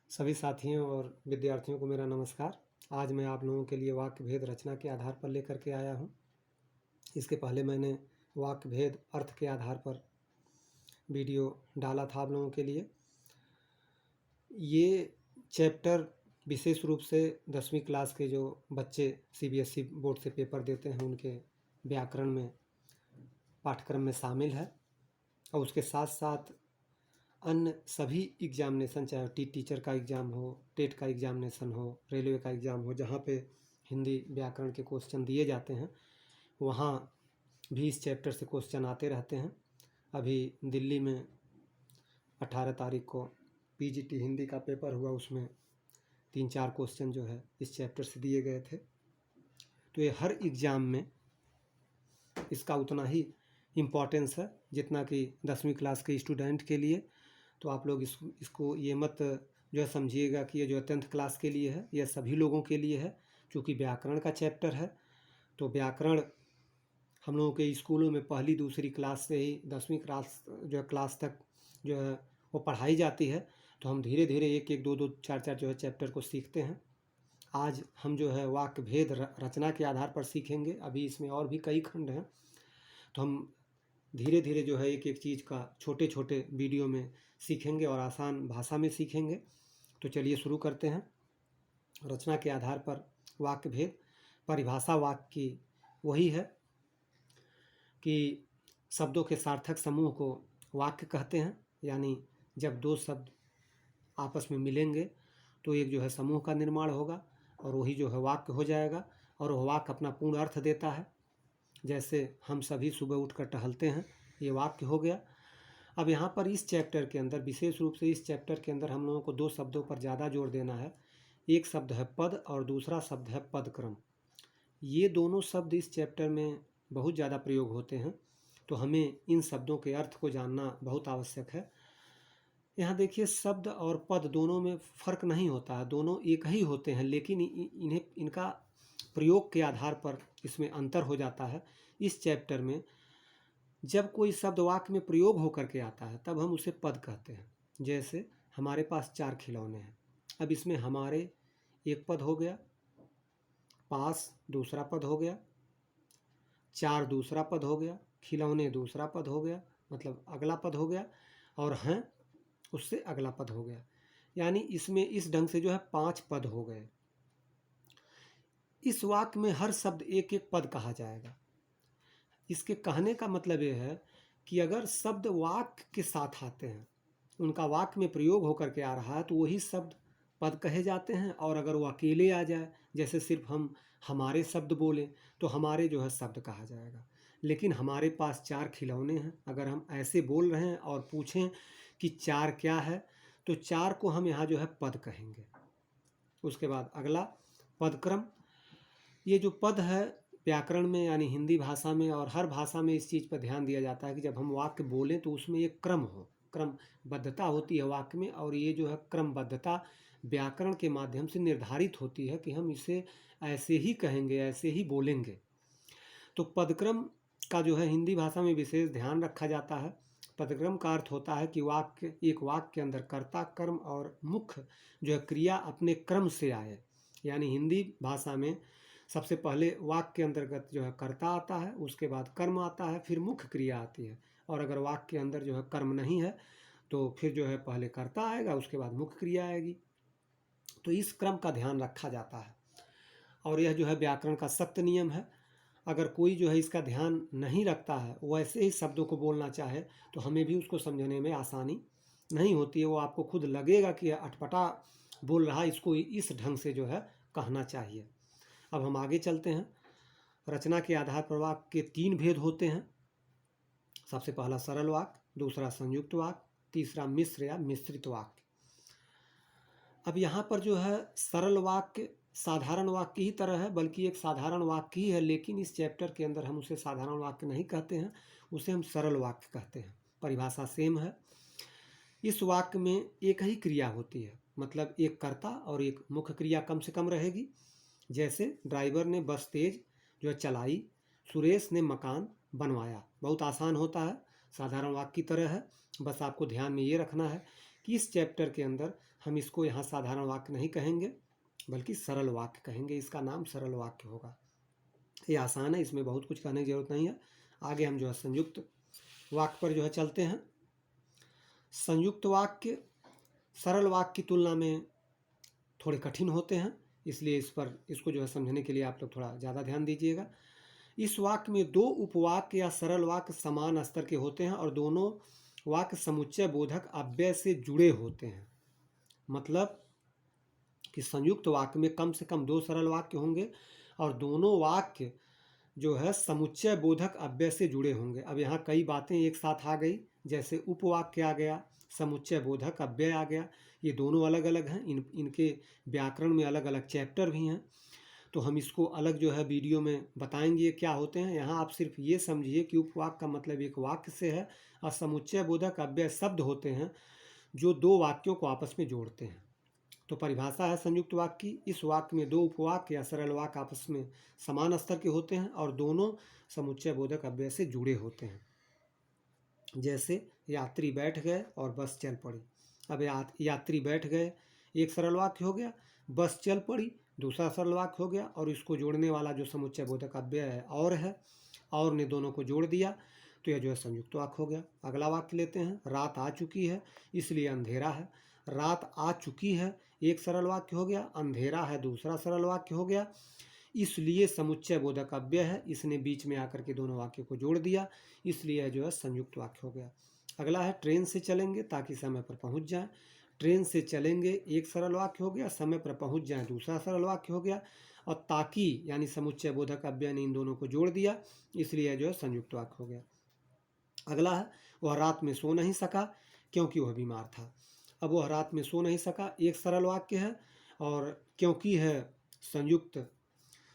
सभी साथियों और विद्यार्थियों को मेरा नमस्कार। आज मैं आप लोगों के लिए वाक्य भेद रचना के आधार पर लेकर के आया हूँ। इसके पहले मैंने वाक्य भेद अर्थ के आधार पर वीडियो डाला था आप लोगों के लिए। ये चैप्टर विशेष रूप से 10वीं क्लास के जो बच्चे CBSE बोर्ड से पेपर देते हैं उनके व्याकरण में पाठ्यक्रम में शामिल है, और उसके साथ साथ अन्य सभी एग्जामिनेशन, चाहे टीचर का एग्ज़ाम हो, टेट का एग्जामिनेशन हो, रेलवे का एग्ज़ाम हो, जहाँ पे हिंदी व्याकरण के क्वेश्चन दिए जाते हैं वहाँ भी इस चैप्टर से क्वेश्चन आते रहते हैं। अभी दिल्ली में 18 तारीख को PGT हिंदी का पेपर हुआ, उसमें 3-4 क्वेश्चन जो है इस चैप्टर से दिए गए थे। तो ये हर एग्ज़ाम में इसका उतना ही इम्पोर्टेंस है जितना कि 10वीं क्लास के स्टूडेंट के लिए। तो आप लोग इसको ये मत जो है समझिएगा कि ये जो 10th क्लास के लिए है, यह सभी लोगों के लिए है। क्योंकि व्याकरण का चैप्टर है, तो व्याकरण हम लोगों के स्कूलों में पहली दूसरी क्लास से ही 10वीं क्लास जो है क्लास तक जो है वो पढ़ाई जाती है। तो हम धीरे धीरे एक एक दो दो चार चार जो है चैप्टर को सीखते हैं। आज हम जो है वाक्य भेद रचना के आधार पर सीखेंगे। अभी इसमें और भी कई खंड हैं, तो हम धीरे धीरे जो है एक एक चीज़ का छोटे छोटे वीडियो में सीखेंगे और आसान भाषा में सीखेंगे। तो चलिए शुरू करते हैं। रचना के आधार पर वाक्य भेद। परिभाषा वाक्य की वही है कि शब्दों के सार्थक समूह को वाक्य कहते हैं। यानी जब दो शब्द आपस में मिलेंगे तो एक जो है समूह का निर्माण होगा और वही जो है वाक्य हो जाएगा, और वह वाक्य अपना पूर्ण अर्थ देता है। जैसे हम सभी सुबह उठकर टहलते हैं, ये वाक्य हो गया। अब यहाँ पर इस चैप्टर के अंदर, विशेष रूप से इस चैप्टर के अंदर हम लोगों को 2 शब्दों पर ज़्यादा जोर देना है। एक शब्द है पद और दूसरा शब्द है पदक्रम। ये दोनों शब्द इस चैप्टर में बहुत ज़्यादा प्रयोग होते हैं, तो हमें इन शब्दों के अर्थ को जानना बहुत आवश्यक है। यहाँ देखिए, शब्द और पद दोनों में फ़र्क नहीं होता है, दोनों एक ही होते हैं, लेकिन इनका प्रयोग के आधार पर इसमें अंतर हो जाता है। इस चैप्टर में जब कोई शब्द वाक्य में प्रयोग होकर के आता है तब हम उसे पद कहते हैं। जैसे हमारे पास 4 खिलौने हैं, अब इसमें हमारे एक पद हो गया, पास दूसरा पद हो गया, 4 दूसरा पद हो गया, खिलौने दूसरा पद हो गया, मतलब अगला पद हो गया, और हैं उससे अगला पद हो गया। यानी इसमें इस ढंग से जो है 5 पद हो गए। इस वाक्य में हर शब्द एक एक पद कहा जाएगा। इसके कहने का मतलब ये है कि अगर शब्द वाक्य के साथ आते हैं, उनका वाक्य में प्रयोग होकर के आ रहा है, तो वही शब्द पद कहे जाते हैं। और अगर वो अकेले आ जाए, जैसे सिर्फ हम हमारे शब्द बोलें, तो हमारे जो है शब्द कहा जाएगा। लेकिन हमारे पास 4 खिलौने हैं, अगर हम ऐसे बोल रहे हैं और पूछें कि 4 क्या है, तो 4 को हम यहाँ जो है पद कहेंगे। उसके बाद अगला पदक्रम। ये जो पद है व्याकरण में, यानी हिंदी भाषा में और हर भाषा में इस चीज़ पर ध्यान दिया जाता है कि जब हम वाक्य बोलें तो उसमें एक क्रम हो, क्रमबद्धता होती है वाक्य में। और ये जो है क्रमबद्धता व्याकरण के माध्यम से निर्धारित होती है कि हम इसे ऐसे ही कहेंगे, ऐसे ही बोलेंगे। तो पदक्रम का जो है हिंदी भाषा में विशेष ध्यान रखा जाता है। पदक्रम का अर्थ होता है कि एक वाक्य के अंदर कर्ता, कर्म और मुख्य जो है क्रिया अपने क्रम से आए। यानी हिंदी भाषा में सबसे पहले वाक्य के अंतर्गत जो है कर्ता आता है, उसके बाद कर्म आता है, फिर मुख्य क्रिया आती है। और अगर वाक्य के अंदर जो है कर्म नहीं है तो फिर जो है पहले कर्ता आएगा, उसके बाद मुख्य क्रिया आएगी। तो इस क्रम का ध्यान रखा जाता है, और यह जो है व्याकरण का सख्त नियम है। अगर कोई जो है इसका ध्यान नहीं रखता है, वैसे ही शब्दों को बोलना चाहे, तो हमें भी उसको समझने में आसानी नहीं होती है। वो आपको खुद लगेगा कि अटपटा बोल रहा है, इसको इस ढंग से जो है कहना चाहिए। अब हम आगे चलते हैं। रचना के आधार पर वाक्य के 3 भेद होते हैं। सबसे पहला सरल वाक्य, दूसरा संयुक्त वाक्य, तीसरा मिश्र या मिश्रित वाक्य। अब यहाँ पर जो है सरल वाक्य साधारण वाक्य की ही तरह है, बल्कि एक साधारण वाक्य ही है, लेकिन इस चैप्टर के अंदर हम उसे साधारण वाक्य नहीं कहते हैं, उसे हम सरल वाक्य कहते हैं। परिभाषा सेम है। इस वाक्य में एक ही क्रिया होती है, मतलब एक कर्ता और एक मुख्य क्रिया कम से कम रहेगी। जैसे ड्राइवर ने बस तेज जो है चलाई, सुरेश ने मकान बनवाया। बहुत आसान होता है, साधारण वाक्य की तरह है। बस आपको ध्यान में ये रखना है कि इस चैप्टर के अंदर हम इसको यहाँ साधारण वाक्य नहीं कहेंगे बल्कि सरल वाक्य कहेंगे। इसका नाम सरल वाक्य होगा। ये आसान है, इसमें बहुत कुछ कहने की जरूरत नहीं है। आगे हम जो है संयुक्त वाक्य पर जो है चलते हैं। संयुक्त वाक्य सरल वाक्य की तुलना में थोड़े कठिन होते हैं, इसलिए इसको जो है समझने के लिए आप लोग थोड़ा ज़्यादा ध्यान दीजिएगा। इस वाक्य में दो उपवाक्य या सरल वाक्य समान स्तर के होते हैं और दोनों वाक्य समुच्चय बोधक अव्यय से जुड़े होते हैं। मतलब कि संयुक्त वाक्य में कम से कम दो सरल वाक्य होंगे और दोनों वाक्य जो है समुच्चय बोधक अव्यय से जुड़े होंगे। अब यहाँ कई बातें एक साथ आ गई, जैसे उपवाक्य आ गया, समुच्चय बोधक अव्यय आ गया। ये दोनों अलग अलग हैं, इनके व्याकरण में अलग अलग चैप्टर भी हैं, तो हम इसको अलग जो है वीडियो में बताएंगे क्या होते हैं। यहाँ आप सिर्फ ये समझिए कि उपवाक्य का मतलब एक वाक्य से है और समुच्चय बोधक अव्यय शब्द होते हैं जो दो वाक्यों को आपस में जोड़ते हैं। तो परिभाषा है संयुक्त वाक्य की, इस वाक्य में दो उपवाक्य या सरल वाक्य आपस में समान स्तर के होते हैं और दोनों समुच्चय बोधक अव्यय से जुड़े होते हैं। जैसे यात्री बैठ गए और बस चल पड़ी। अब यात्री बैठ गए एक सरल वाक्य हो गया, बस चल पड़ी दूसरा सरल वाक्य हो गया, और इसको जोड़ने वाला जो समुच्चय बोधक अव्यय है और ने दोनों को जोड़ दिया, तो यह जो है संयुक्त वाक्य हो गया। अगला वाक्य लेते हैं, रात आ चुकी है इसलिए अंधेरा है। रात आ चुकी है एक सरल वाक्य हो गया, अंधेरा है दूसरा सरल वाक्य हो गया, इसलिए समुच्चय बोधक अव्यय है, इसने बीच में आकर के दोनों वाक्यों को जोड़ दिया, इसलिए जो है संयुक्त वाक्य हो गया। अगला है ट्रेन से चलेंगे ताकि समय पर पहुंच जाएं। ट्रेन से चलेंगे एक सरल वाक्य हो गया, समय पर पहुंच जाएं दूसरा सरल वाक्य हो गया, और ताकि यानी समुच्चय बोधक अव्यय ने इन दोनों को जोड़ दिया, इसलिए जो है संयुक्त वाक्य हो गया। अगला है वह रात में सो नहीं सका क्योंकि वह बीमार था। अब वह रात में सो नहीं सका एक सरल वाक्य है और क्योंकि है संयुक्त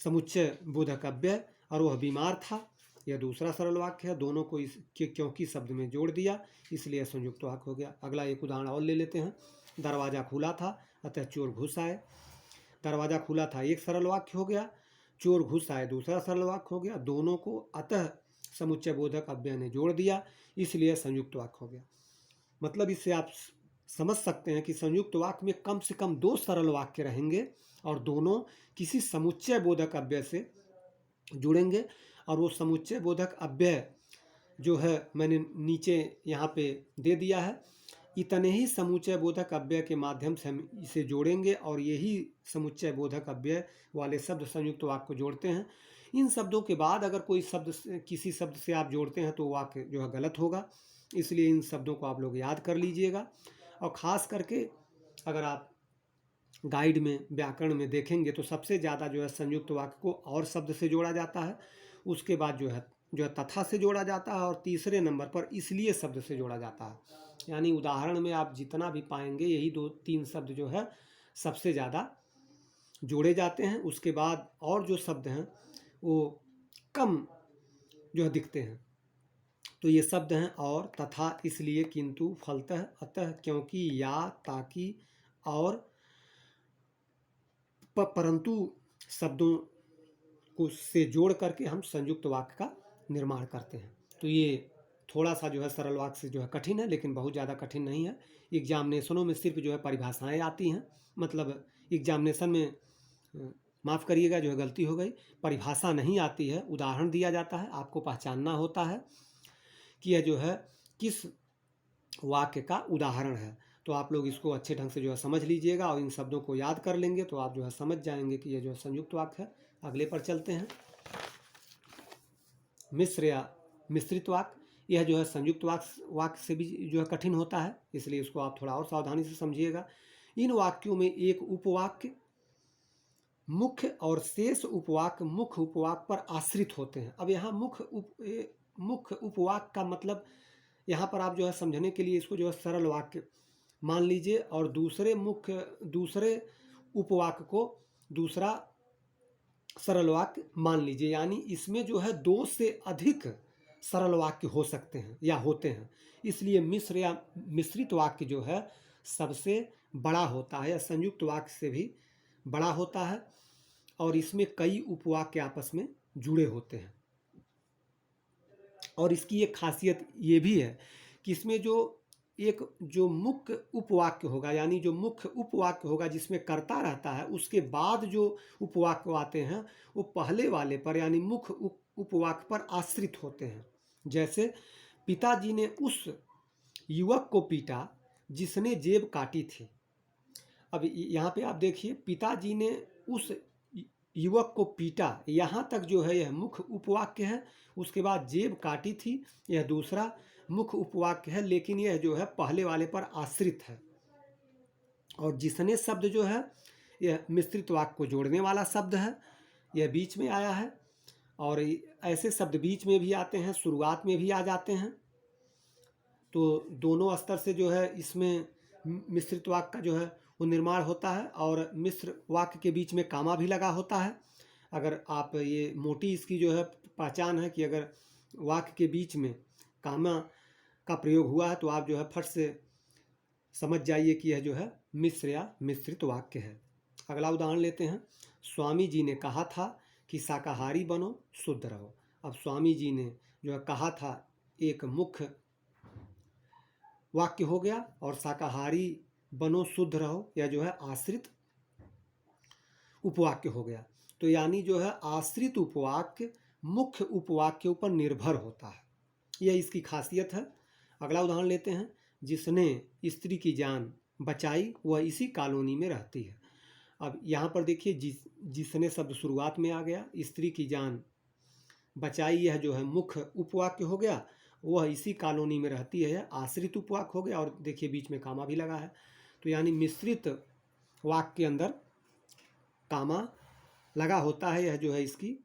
समुच्चय बोधक अव्यय, और वह बीमार था यह दूसरा सरल वाक्य है, दोनों को इस क्योंकि शब्द में जोड़ दिया, इसलिए संयुक्त वाक्य हो गया। अगला एक उदाहरण और ले लेते हैं, दरवाज़ा खुला था अतः चोर घुस आए। दरवाज़ा खुला था एक सरल वाक्य हो गया, चोर घुस आए दूसरा सरल वाक्य हो गया, दोनों को अतः समुच्चय बोधक अव्यय ने जोड़ दिया, इसलिए संयुक्त वाक्य हो गया। मतलब इससे आप समझ सकते हैं कि संयुक्त वाक्य में कम से कम दो सरल वाक्य रहेंगे और दोनों किसी समुच्चय बोधक अव्यय से जुड़ेंगे, और वो समुच्चय बोधक अव्यय जो है मैंने नीचे यहाँ पे दे दिया है। इतने ही समुच्चय बोधक अव्यय के माध्यम से हम इसे जोड़ेंगे और यही समुच्चय बोधक अव्यय वाले शब्द संयुक्त वाक्य को जोड़ते हैं। इन शब्दों के बाद अगर कोई शब्द किसी शब्द से आप जोड़ते हैं तो वाक्य जो है गलत होगा, इसलिए इन शब्दों को आप लोग याद कर लीजिएगा। और ख़ास करके अगर आप गाइड में व्याकरण में देखेंगे तो सबसे ज़्यादा जो है संयुक्त वाक्य को और शब्द से जोड़ा जाता है, उसके बाद जो है तथा से जोड़ा जाता है, और तीसरे नंबर पर इसलिए शब्द से जोड़ा जाता है। यानी उदाहरण में आप जितना भी पाएंगे यही दो तीन शब्द जो है सबसे ज़्यादा जोड़े जाते हैं, उसके बाद और जो शब्द हैं वो कम जो है दिखते हैं। तो ये शब्द हैं और, तथा, इसलिए, किंतु, फलतः, अतः, क्योंकि, या, ताकि और परंतु शब्दों को से जोड़ करके हम संयुक्त वाक्य का निर्माण करते हैं। तो ये थोड़ा सा जो है सरल वाक्य से जो है कठिन है, लेकिन बहुत ज़्यादा कठिन नहीं है। एग्जामिनेशनों में सिर्फ जो है परिभाषाएं आती हैं, मतलब एग्जामिनेशन में माफ़ करिएगा जो है गलती हो गई, परिभाषा नहीं आती है, उदाहरण दिया जाता है, आपको पहचानना होता है कि यह जो है किस वाक्य का उदाहरण है। तो आप लोग इसको अच्छे ढंग से जो है समझ लीजिएगा और इन शब्दों को याद कर लेंगे तो आप जो है समझ जाएंगे कि यह जो है संयुक्त वाक्य है। अगले पर चलते हैं, मिश्र या मिश्रित वाक्य। यह जो है संयुक्त वाक्य से भी जो है कठिन होता है, इसलिए इसको आप थोड़ा और सावधानी से समझिएगा। इन वाक्यों में एक उपवाक्य मुख्य और शेष उपवाक्य मुख्य उपवाक्य पर आश्रित होते हैं। अब यहाँ मुख्य उपवाक्य का मतलब यहाँ पर आप जो है समझने के लिए इसको जो है सरल वाक्य मान लीजिए और दूसरे उपवाक्य को दूसरा सरल वाक्य मान लीजिए, यानी इसमें जो है दो से अधिक सरल वाक्य हो सकते हैं या होते हैं, इसलिए मिश्र या मिश्रित वाक्य जो है सबसे बड़ा होता है या संयुक्त वाक्य से भी बड़ा होता है, और इसमें कई उपवाक्य आपस में जुड़े होते हैं। और इसकी एक खासियत ये भी है कि इसमें जो एक जो मुख्य उपवाक्य होगा, यानी जो मुख्य उपवाक्य होगा जिसमें कर्ता रहता है, उसके बाद जो उपवाक्य आते हैं वो पहले वाले पर यानी मुख्य उपवाक्य पर आश्रित होते हैं। जैसे पिताजी ने उस युवक को पीटा जिसने जेब काटी थी। अब यहाँ पे आप देखिए, पिताजी ने उस युवक को पीटा, यहाँ तक जो है यह मुख्य उपवाक्य है। उसके बाद जेब काटी थी, यह दूसरा मुख्य उपवाक्य है, लेकिन यह जो है पहले वाले पर आश्रित है। और जिसने शब्द जो है यह मिश्रित वाक्य को जोड़ने वाला शब्द है, यह बीच में आया है। और ऐसे शब्द बीच में भी आते हैं, शुरुआत में भी आ जाते हैं। तो दोनों स्तर से जो है इसमें मिश्रित वाक्य का जो है वो निर्माण होता है। और मिश्र वाक्य के बीच में कामा भी लगा होता है। अगर आप ये मोटी इसकी जो है पहचान है कि अगर वाक्य के बीच में कामा का प्रयोग हुआ है तो आप जो है फट से समझ जाइए कि यह जो है मिश्र या मिश्रित वाक्य है। अगला उदाहरण लेते हैं। स्वामी जी ने कहा था कि शाकाहारी बनो, शुद्ध रहो। अब स्वामी जी ने जो है कहा था एक मुख्य वाक्य हो गया, और शाकाहारी बनो शुद्ध रहो यह जो है आश्रित उपवाक्य हो गया। तो यानी जो है आश्रित उपवाक्य मुख्य उपवाक्य ऊपर निर्भर होता है, यह इसकी खासियत है। अगला उदाहरण लेते हैं। जिसने स्त्री की जान बचाई वह इसी कॉलोनी में रहती है। अब यहाँ पर देखिए जिसने शब्द शुरुआत में आ गया, स्त्री की जान बचाई यह जो है मुख्य उपवाक्य हो गया, वह इसी कॉलोनी में रहती है आश्रित उपवाक्य हो गया, और देखिए बीच में कामा भी लगा है। तो यानी मिश्रित वाक्य के अंदर कामा लगा होता है, यह जो है इसकी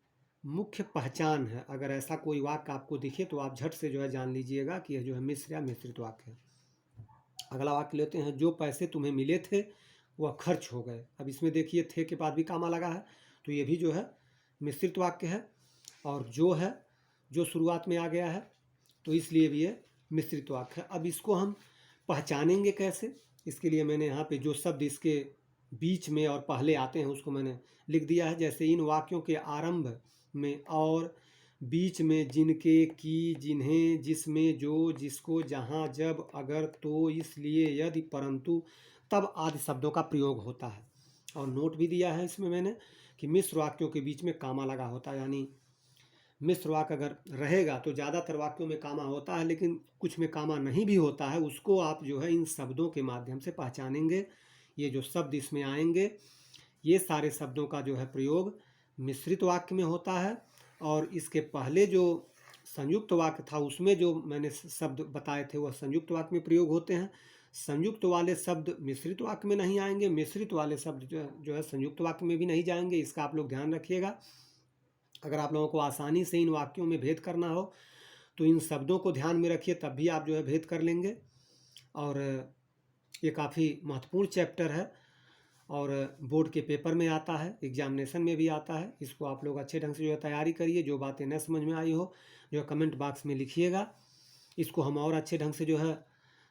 मुख्य पहचान है। अगर ऐसा कोई वाक्य आपको दिखे तो आप झट से जो है जान लीजिएगा कि यह जो है मिश्र या मिश्रित वाक्य है। अगला वाक्य लेते हैं। जो पैसे तुम्हें मिले थे वह खर्च हो गए। अब इसमें देखिए थे के बाद भी कामा लगा है, तो ये भी जो है मिश्रित वाक्य है। और जो है जो शुरुआत में आ गया है, तो इसलिए भी ये मिश्रित वाक्य है। अब इसको हम पहचानेंगे कैसे, इसके लिए मैंने यहाँ पे जो शब्द इसके बीच में और पहले आते हैं उसको मैंने लिख दिया है। जैसे इन वाक्यों के आरंभ में और, बीच में जिनके, की, जिन्हें, जिसमें, जो, जिसको, जहाँ, जब, अगर, तो, इसलिए, यदि, परंतु, तब आदि शब्दों का प्रयोग होता है। और नोट भी दिया है इसमें मैंने कि मिश्र वाक्यों के बीच में कामा लगा होता है। यानी मिश्र वाक्य अगर रहेगा तो ज़्यादातर वाक्यों में कामा होता है, लेकिन कुछ में कामा नहीं भी होता है। उसको आप जो है इन शब्दों के माध्यम से पहचानेंगे। ये जो शब्द इसमें आएंगे, ये सारे शब्दों का जो है प्रयोग मिश्रित वाक्य में होता है। और इसके पहले जो संयुक्त वाक्य था उसमें जो मैंने शब्द बताए थे वह संयुक्त वाक्य में प्रयोग होते हैं। संयुक्त वाले शब्द मिश्रित वाक्य में नहीं आएंगे, मिश्रित वाले शब्द जो है संयुक्त वाक्य में भी नहीं जाएंगे। इसका आप लोग ध्यान रखिएगा। अगर आप लोगों को आसानी से इन वाक्यों में भेद करना हो तो इन शब्दों को ध्यान में रखिए, तब भी आप जो है भेद कर लेंगे। और ये काफ़ी महत्वपूर्ण चैप्टर है और बोर्ड के पेपर में आता है, एग्जामिनेशन में भी आता है। इसको आप लोग अच्छे ढंग से जो है तैयारी करिए। जो बातें न समझ में आई हो जो है कमेंट बॉक्स में लिखिएगा। इसको हम और अच्छे ढंग से जो है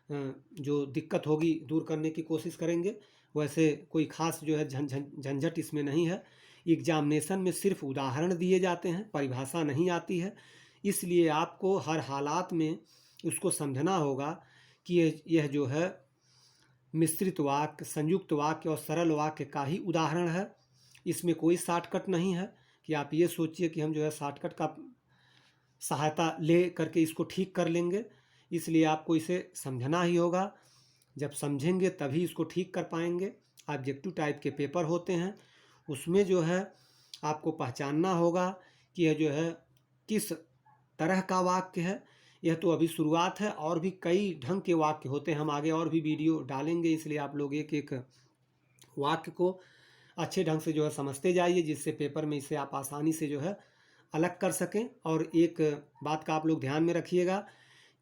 जो दिक्कत होगी दूर करने की कोशिश करेंगे। वैसे कोई ख़ास जो है झंझट इसमें नहीं है। एग्जामिनेशन में सिर्फ उदाहरण दिए जाते हैं, परिभाषा नहीं आती है। इसलिए आपको हर हालात में उसको समझना होगा कि यह जो है मिश्रित वाक्य, संयुक्त वाक्य और सरल वाक्य का ही उदाहरण है। इसमें कोई शॉर्टकट नहीं है कि आप ये सोचिए कि हम जो है शॉर्टकट का सहायता ले करके इसको ठीक कर लेंगे। इसलिए आपको इसे समझना ही होगा। जब समझेंगे तभी इसको ठीक कर पाएंगे। ऑब्जेक्टिव टाइप के पेपर होते हैं, उसमें जो है आपको पहचानना होगा कि यह जो है किस तरह का वाक्य है। यह तो अभी शुरुआत है, और भी कई ढंग के वाक्य होते हैं। हम आगे और भी वीडियो डालेंगे, इसलिए आप लोग एक एक वाक्य को अच्छे ढंग से जो है समझते जाइए, जिससे पेपर में इसे आप आसानी से जो है अलग कर सकें। और एक बात का आप लोग ध्यान में रखिएगा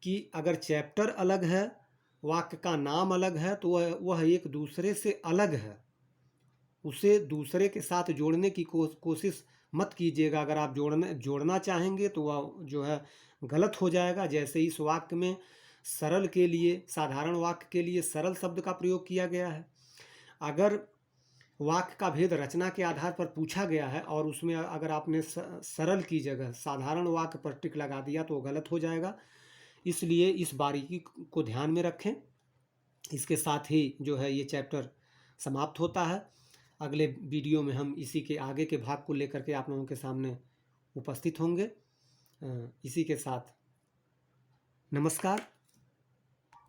कि अगर चैप्टर अलग है, वाक्य का नाम अलग है, तो वह एक दूसरे से अलग है। उसे दूसरे के साथ जोड़ने की कोशिश मत कीजिएगा। अगर आप जोड़ना चाहेंगे तो वह जो है गलत हो जाएगा। जैसे इस वाक्य में सरल के लिए, साधारण वाक्य के लिए सरल शब्द का प्रयोग किया गया है। अगर वाक्य का भेद रचना के आधार पर पूछा गया है और उसमें अगर आपने सरल की जगह साधारण वाक्य पर टिक लगा दिया तो वो गलत हो जाएगा। इसलिए इस बारीकी को ध्यान में रखें। इसके साथ ही जो है ये चैप्टर समाप्त होता है। अगले वीडियो में हम इसी के आगे के भाग को लेकर के आप लोगों के सामने उपस्थित होंगे। इसी के साथ नमस्कार।